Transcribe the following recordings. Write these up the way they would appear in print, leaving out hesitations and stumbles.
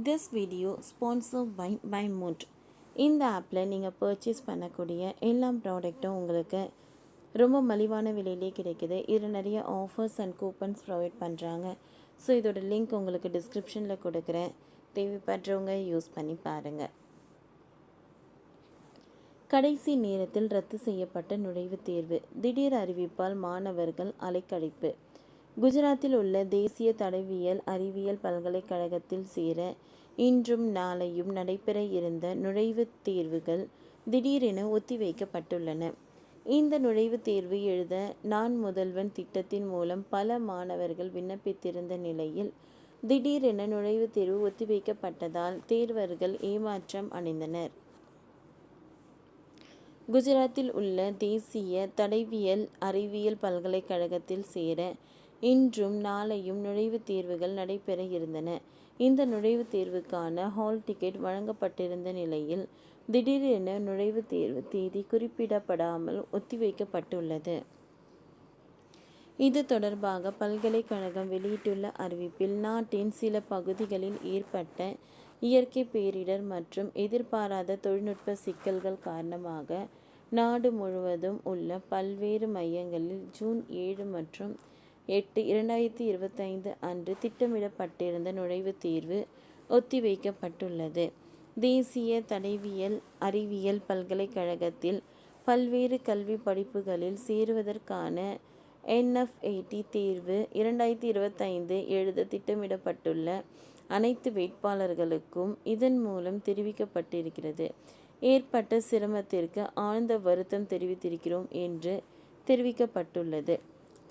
This video sponsored by Moot. இந்த ஆப்பில் நீங்கள் பர்ச்சேஸ் பண்ணக்கூடிய எல்லா ப்ராடக்ட்டும் உங்களுக்கு ரொம்ப மலிவான விலையிலே கிடைக்குது. இதில் நிறைய ஆஃபர்ஸ் அண்ட் கூப்பன்ஸ் ப்ரொவைட் பண்ணுறாங்க. ஸோ இதோட லிங்க் உங்களுக்கு டிஸ்கிரிப்ஷனில் கொடுக்குறேன். தேவைப்படுறவங்க யூஸ் பண்ணி பாருங்கள். கடைசி நேரத்தில் ரத்து செய்யப்பட்ட நுழைவுத் தேர்வு. திடீர் அறிவிப்பால் மாணவர்கள் அலைக்கழிப்பு. குஜராத்தில் உள்ள தேசிய தடயவியல் அறிவியல் பல்கலைக்கழகத்தில் சேர இன்றும் நாளையும் நடைபெற இருந்த நுழைவுத் தேர்வுகள் திடீரென ஒத்திவைக்கப்பட்டுள்ளன. இந்த நுழைவுத் தேர்வு எழுத நான் முதல்வன் திட்டத்தின் மூலம் பல மாணவர்கள் விண்ணப்பித்திருந்த நிலையில் திடீரென நுழைவுத் தேர்வு ஒத்திவைக்கப்பட்டதால் தேர்வர்கள் ஏமாற்றம் அடைந்தனர். குஜராத்தில் உள்ள தேசிய தடயவியல் அறிவியல் பல்கலைக்கழகத்தில் சேர இன்றும் நாளையும் நுழைவுத் தேர்வுகள் நடைபெற இருந்தன. இந்த நுழைவுத் தேர்வுக்கான ஹால் டிக்கெட் வழங்கப்பட்டிருந்த நிலையில் திடீரென நுழைவுத் தேர்வு தேதி குறிப்பிடப்படாமல் ஒத்திவைக்கப்பட்டுள்ளது. இது தொடர்பாக பல்கலைக்கழகம் வெளியிட்டுள்ள அறிவிப்பில், நாட்டின் சில பகுதிகளில் ஏற்பட்ட இயற்கை பேரிடர் மற்றும் எதிர்பாராத தொழில்நுட்ப சிக்கல்கள் காரணமாக நாடு முழுவதும் உள்ள பல்வேறு மையங்களில் ஜூன் 7 மற்றும் 8, 2025 அன்று திட்டமிடப்பட்டிருந்த நுழைவுத் தேர்வு ஒத்திவைக்கப்பட்டுள்ளது. தேசிய தடயவியல் அறிவியல் பல்கலைக்கழகத்தில் பல்வேறு கல்வி படிப்புகளில் சேருவதற்கான NFAT தேர்வு 2025 எழுத திட்டமிடப்பட்டுள்ள அனைத்து வேட்பாளர்களுக்கும் இதன் மூலம் தெரிவிக்கப்பட்டிருக்கிறது. ஏற்பட்ட சிரமத்திற்கு ஆழ்ந்த வருத்தம் தெரிவித்திருக்கிறோம் என்று தெரிவிக்கப்பட்டுள்ளது.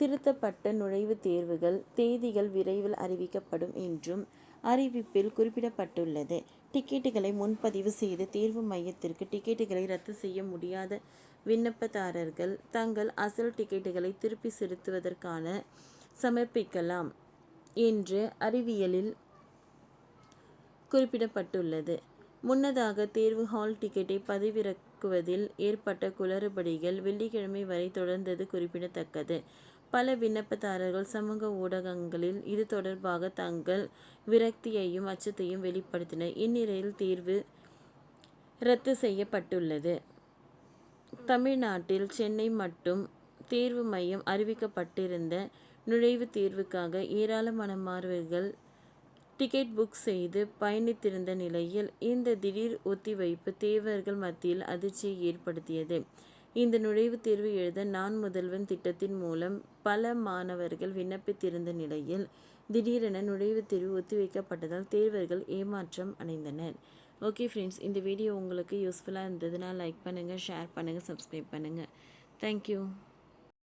திருத்தப்பட்ட நுழைவுத் தேர்வுகள் தேதிகள் விரைவில் அறிவிக்கப்படும் என்றும் அறிவிப்பில் குறிப்பிடப்பட்டுள்ளது. டிக்கெட்டுகளை முன்பதிவு செய்து தேர்வு மையத்திற்கு டிக்கெட்டுகளை ரத்து செய்ய முடியாத விண்ணப்பதாரர்கள் தங்கள் அசல் டிக்கெட்டுகளை திருப்பி செலுத்துவதற்கான சமர்ப்பிக்கலாம் என்று அறிவியலில் குறிப்பிடப்பட்டுள்ளது. முன்னதாக தேர்வு ஹால் டிக்கெட்டை பதிவிறக்குவதில் ஏற்பட்ட குளறுபடிகள் வெள்ளிக்கிழமை வரை தொடர்ந்தது குறிப்பிடத்தக்கது. பல விண்ணப்பதாரர்கள் சமூக ஊடகங்களில் இது தொடர்பாக தங்கள் விரக்தியையும் அச்சத்தையும் வெளிப்படுத்தினர். இந்நிலையில் தேர்வு ரத்து செய்யப்பட்டுள்ளது. தமிழ்நாட்டில் சென்னை மட்டும் தேர்வு மையம் அறிவிக்கப்பட்டிருந்த நுழைவுத் தேர்வுக்காக ஏராளமான மாணவர்கள் டிக்கெட் புக் செய்து பயணித்திருந்த நிலையில் இந்த திடீர் ஒத்திவைப்பு தேர்வர்கள் மத்தியில் அதிர்ச்சியை ஏற்படுத்தியது. இந்த நுழைவுத் தேர்வு எழுத நான் முதல்வன் திட்டத்தின் மூலம் பல மாணவர்கள் விண்ணப்பித்திருந்த நிலையில் திடீரென நுழைவுத் தேர்வு ஒத்திவைக்கப்பட்டதால் தேர்வர்கள் ஏமாற்றம் அடைந்தனர். ஓகே ஃப்ரெண்ட்ஸ், இந்த வீடியோ உங்களுக்கு யூஸ்ஃபுல்லாக இருந்ததுன்னா லைக் பண்ணுங்கள், ஷேர் பண்ணுங்கள், சப்ஸ்கிரைப் பண்ணுங்கள். தேங்க்யூ.